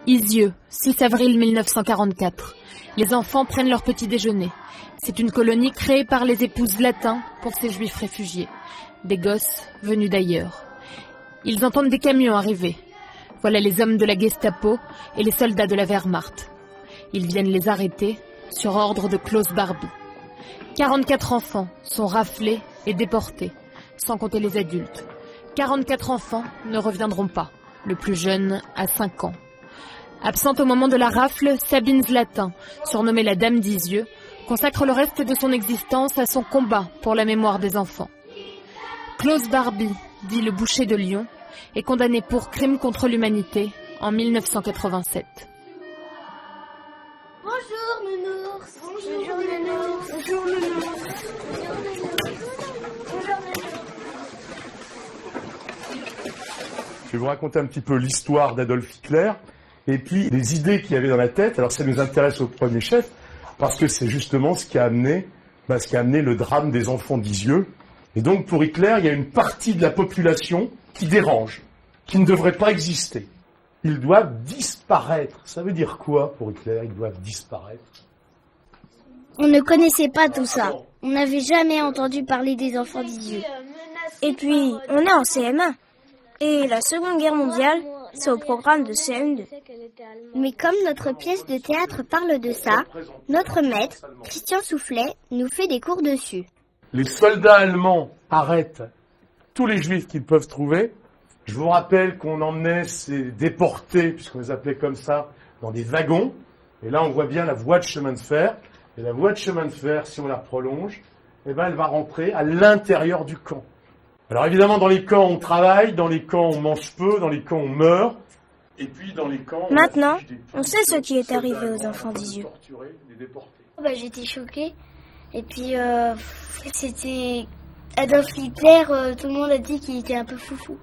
Izieux, 6 avril 1944. Les enfants prennent leur petit déjeuner. C'est une colonie créée par les épouses latins pour ces juifs réfugiés. Des gosses venus d'ailleurs. Ils entendent des camions arriver. Voilà les hommes de la Gestapo et les soldats de la Wehrmacht. Ils viennent les arrêter sur ordre de Klaus Barbie. 44 enfants sont raflés et déportés, sans compter les adultes. 44 enfants ne reviendront pas. Le plus jeune a 5 ans. Absente au moment de la rafle, Sabine Zlatin, surnommée la Dame d'Izieux, consacre le reste de son existence à son combat pour la mémoire des enfants. Klaus Barbie, dit le boucher de Lyon, est condamné pour crime contre l'humanité en 1987. Bonjour Nounours. Bonjour Nounours. Bonjour Nounours. Je vais vous raconter un petit peu l'histoire d'Adolf Hitler et puis les idées qu'il y avait dans la tête. Alors ça nous intéresse au premier chef parce que c'est justement ce qui a amené le drame des enfants d'Izieux. Et donc pour Hitler, il y a une partie de la population qui dérange, qui ne devrait pas exister. Ils doivent disparaître. Ça veut dire quoi pour Hitler? Ils doivent disparaître. On ne connaissait pas tout ça. On n'avait jamais entendu parler des enfants d'Izieux. Et puis, on est en CM1. Et la Seconde Guerre mondiale, c'est au programme de CM2. Mais comme notre pièce de théâtre parle de ça, notre maître, Christian Soufflet, nous fait des cours dessus. Les soldats allemands arrêtent tous les juifs qu'ils peuvent trouver. Je vous rappelle qu'on emmenait ces déportés, puisqu'on les appelait comme ça, dans des wagons. Et là, on voit bien la voie de chemin de fer. Et la voie de chemin de fer, si on la prolonge, elle va rentrer à l'intérieur du camp. Alors évidemment, dans les camps, on travaille, dans les camps, on mange peu, dans les camps, on meurt. Et puis dans les camps... Maintenant, on sait ce qui est arrivé aux enfants d'Izieux. J'étais choquée. Et puis, c'était Adolf Hitler, tout le monde a dit qu'il était un peu foufou.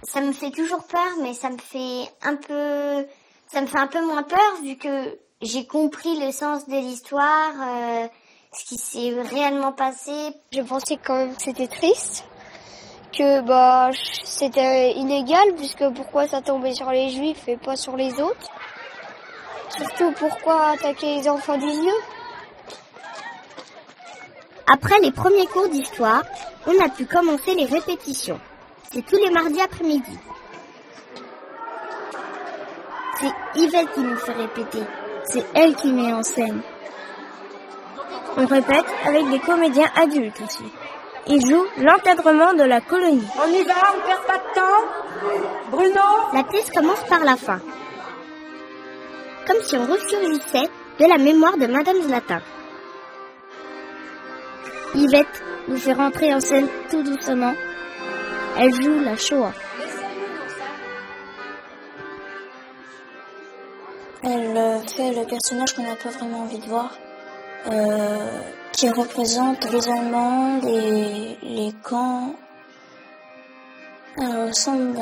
Ça me fait toujours peur, mais ça me fait un peu moins peur, vu que j'ai compris le sens de l'histoire, ce qui s'est réellement passé. Je pensais quand même que c'était triste, que c'était illégal, puisque pourquoi ça tombait sur les juifs et pas sur les autres. Surtout pourquoi attaquer les enfants d'Izieux. Après les premiers cours d'histoire, on a pu commencer les répétitions. C'est tous les mardis après-midi. C'est Yvette qui nous fait répéter. C'est elle qui met en scène. On répète avec des comédiens adultes aussi. Ils jouent l'encadrement de la colonie. On y va, on perd pas de temps. Bruno? La pièce commence par la fin. Comme si on ressurgissait de la mémoire de Madame Zlatin. Yvette nous fait rentrer en scène tout doucement. Elle joue la Shoah. Elle fait le personnage qu'on n'a pas vraiment envie de voir, qui représente les Allemands, les camps. Elle ressemble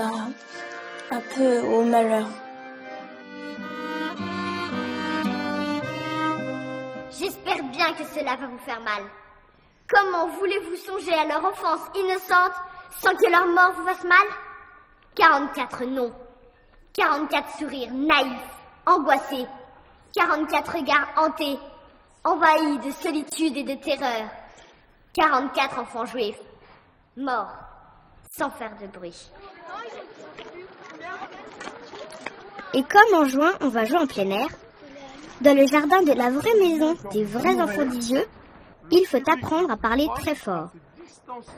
un peu au malheur. J'espère bien que cela va vous faire mal. Comment voulez-vous songer à leur enfance innocente sans que leur mort vous fasse mal? 44 noms, 44 sourires naïfs, angoissés, 44 regards hantés, envahis de solitude et de terreur, 44 enfants juifs, morts, sans faire de bruit. Et comme en juin, on va jouer en plein air, dans le jardin de la vraie maison des vrais enfants d'Izieux, il faut apprendre à parler très fort.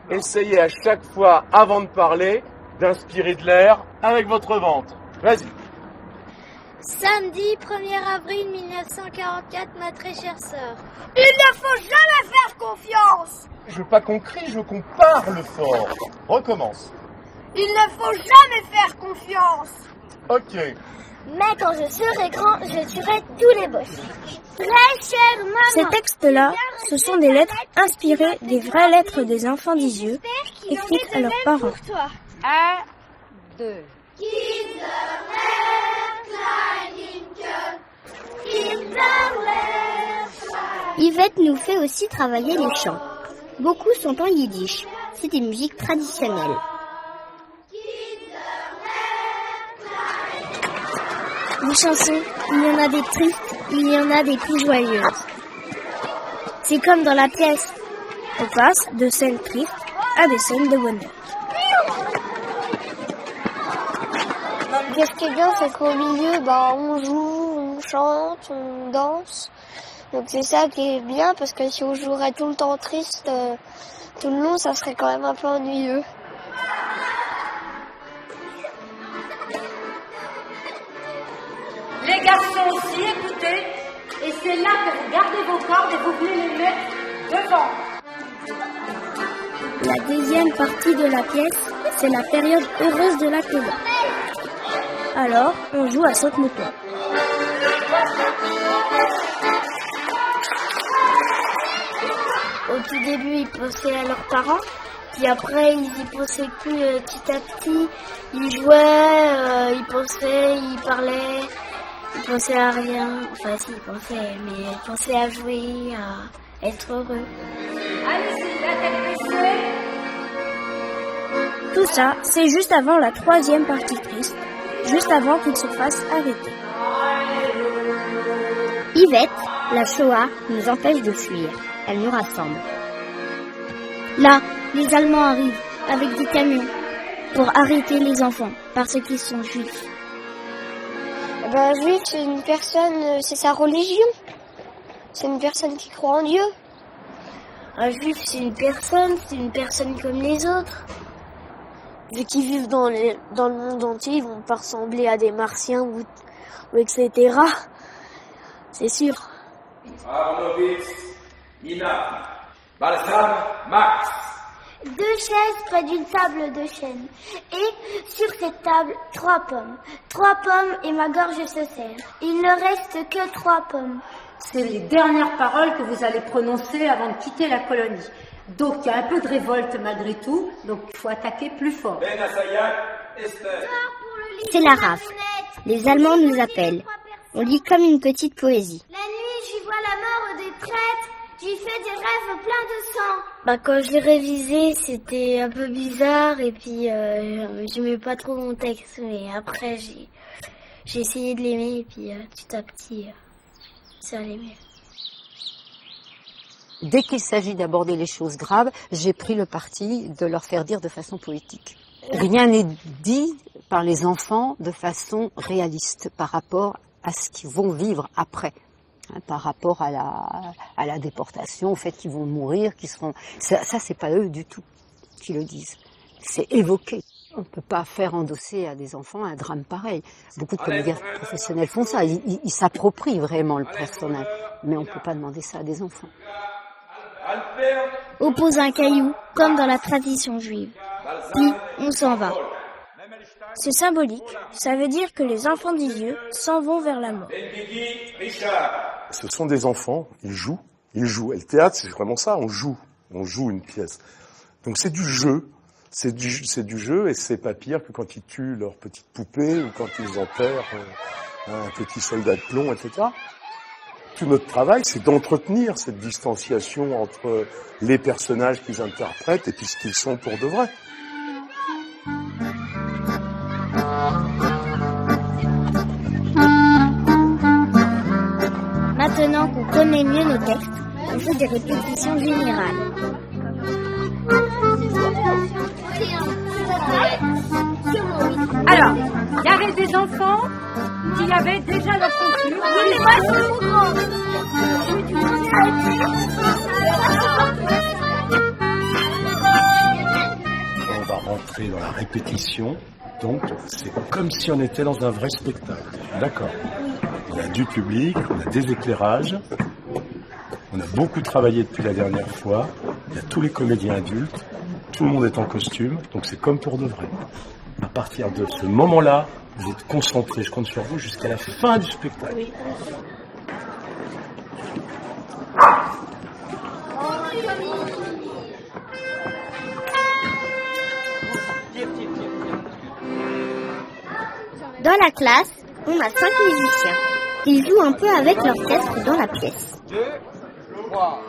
Essayez à chaque fois, avant de parler, d'inspirer de l'air avec votre ventre. Vas-y. Samedi 1er avril 1944, ma très chère sœur. Il ne faut jamais faire confiance. Je veux pas qu'on crie, je veux qu'on parle fort. Recommence. Il ne faut jamais faire confiance. Ok. Mais quand je serai grand, je tuerai tous les boss. Très chère maman. Ces textes-là, ce sont des lettres inspirées des vraies lettres des enfants d'Izieux, écrites à leurs parents. 1, 2. Yvette nous fait aussi travailler les chants. Beaucoup sont en yiddish. C'est des musiques traditionnelles. Les chansons, il y en a des tristes, il y en a des plus joyeuses. C'est comme dans la pièce. On passe de scènes tristes à des scènes de bonheur. Ce qui est bien, c'est qu'au milieu, on joue, on chante, on danse. Donc c'est ça qui est bien, parce que si on jouerait tout le temps triste, tout le long, ça serait quand même un peu ennuyeux. Les garçons aussi, écoutez. Et c'est là que vous gardez vos cordes et vous venez les mettre devant. La deuxième partie de la pièce, c'est la période heureuse de la coda. Alors, on joue à saute-mouton. Au tout début, ils pensaient à leurs parents, puis après, ils y pensaient plus petit à petit. Ils jouaient, ils pensaient, ils parlaient, ils pensaient à rien. Enfin, si, ils pensaient, mais ils pensaient à jouer, à être heureux. Allez-y, la tête baissée. Tout ça, c'est juste avant la troisième partie triste, juste avant qu'ils se fassent arrêter. Yvette, la Shoah nous empêche de fuir. Elle nous rassemble. Là, les Allemands arrivent avec des camions pour arrêter les enfants parce qu'ils sont juifs. Juif, c'est une personne, c'est sa religion. C'est une personne qui croit en Dieu. Un juif, c'est une personne comme les autres. Vu qu'ils vivent dans le monde entier, ils vont pas ressembler à des martiens ou etc. C'est sûr. Arnovitz, Nina, Balsam, Max. 2 chaises près d'une table de chêne. Et sur cette table, 3 pommes. 3 pommes et ma gorge se serre. Il ne reste que 3 pommes. C'est les dernières paroles que vous allez prononcer avant de quitter la colonie. Donc il y a un peu de révolte malgré tout, donc il faut attaquer plus fort. Ben Assayak, Esther. C'est la rafle. Les Allemands nous appellent. On lit comme une petite poésie. La nuit, j'y vois la mort des prêtres. J'y fais des rêves pleins de sang. Quand je l'ai révisé, c'était un peu bizarre et puis j'aimais pas trop mon texte. Mais après, j'ai essayé de l'aimer et puis petit à petit, ça allait mieux. Dès qu'il s'agit d'aborder les choses graves, j'ai pris le parti de leur faire dire de façon poétique. Rien n'est dit par les enfants de façon réaliste par rapport à ce qu'ils vont vivre après, par rapport à la déportation, au fait qu'ils vont mourir, qu'ils seront... Ça c'est pas eux du tout qui le disent. C'est évoqué. On ne peut pas faire endosser à des enfants un drame pareil. Beaucoup de comédiens professionnels font ça. Ils s'approprient vraiment le personnage. Mais on ne peut pas demander ça à des enfants. On pose un caillou, comme dans la tradition juive. Puis, on s'en va. C'est symbolique, ça veut dire que les enfants des dieux s'en vont vers la mort. Ce sont des enfants, ils jouent. Et le théâtre, c'est vraiment ça, on joue une pièce. Donc c'est du jeu, c'est du jeu, et c'est pas pire que quand ils tuent leur petite poupée, ou quand ils enterrent un petit soldat de plomb, etc. Tout notre travail, c'est d'entretenir cette distanciation entre les personnages qu'ils interprètent et puis ce qu'ils sont pour de vrai. Maintenant qu'on connaît mieux nos textes, on fait des répétitions générales. Alors, il y avait des enfants qui avaient déjà leur culture. On va rentrer dans la répétition, donc c'est comme si on était dans un vrai spectacle. D'accord. On a du public, on a des éclairages, on a beaucoup travaillé depuis la dernière fois, il y a tous les comédiens adultes, tout le monde est en costume, donc c'est comme pour de vrai. À partir de ce moment-là, vous êtes concentrés, je compte sur vous jusqu'à la fin du spectacle. Oui. Dans la classe, on a 5 musiciens. Ils jouent un peu avec l'orchestre dans la pièce. 2, 3.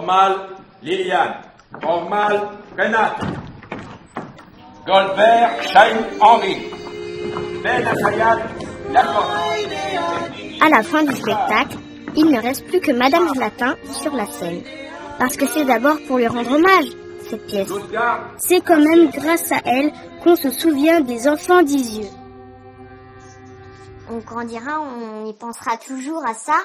Normal, Liliane. Normal, Renate. Goldberg, Chaim, Henri. Ben Assayad, Lacoste. À la fin du spectacle, il ne reste plus que Madame Zlatin sur la scène. Parce que c'est d'abord pour lui rendre hommage, cette pièce. C'est quand même grâce à elle qu'on se souvient des enfants d'Isieux. On grandira, on y pensera toujours à ça.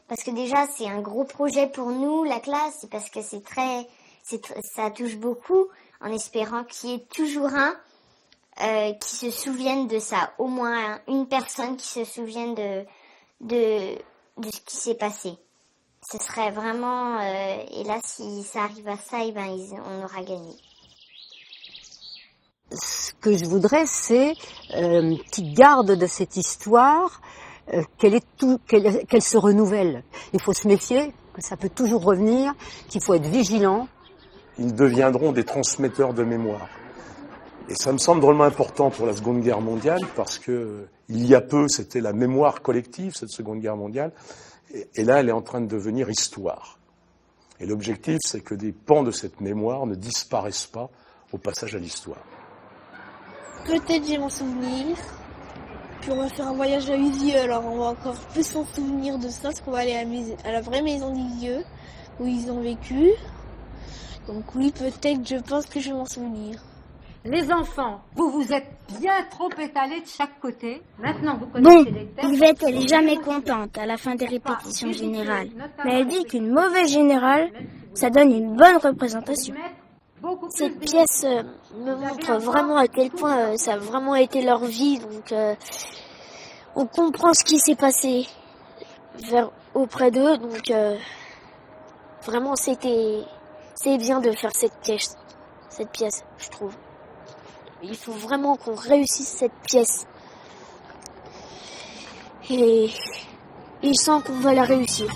Parce que déjà, c'est un gros projet pour nous, la classe, parce que ça touche beaucoup, en espérant qu'il y ait toujours un qui se souvienne de ça. Au moins une personne qui se souvienne de ce qui s'est passé. Ce serait vraiment... et là, si ça arrive à ça, on aura gagné. Ce que je voudrais, c'est qu'ils gardent de cette histoire qu'elle se renouvelle. Il faut se méfier, que ça peut toujours revenir, qu'il faut être vigilant. Ils deviendront des transmetteurs de mémoire. Et ça me semble drôlement important pour la Seconde Guerre mondiale, parce que il y a peu, c'était la mémoire collective, cette Seconde Guerre mondiale, et là, elle est en train de devenir histoire. Et l'objectif, c'est que des pans de cette mémoire ne disparaissent pas au passage à l'histoire. Peut-être j'ai mon souvenir. Puis on va faire un voyage à Isieux, alors on va encore plus s'en souvenir de ça, parce qu'on va aller à la vraie maison d'Isieux, où ils ont vécu. Donc oui, peut-être, je pense que je vais m'en souvenir. Les enfants, vous vous êtes bien trop étalés de chaque côté. Maintenant, vous connaissez les textes. Yvette, elle est jamais contente à la fin des répétitions générales. Mais elle dit qu'une mauvaise générale, ça donne une bonne représentation. Cette pièce me montre vraiment à quel point ça a vraiment été leur vie. Donc, on comprend ce qui s'est passé auprès d'eux. Donc, vraiment, c'est bien de faire cette pièce, je trouve. Il faut vraiment qu'on réussisse cette pièce. Et il sent qu'on va la réussir.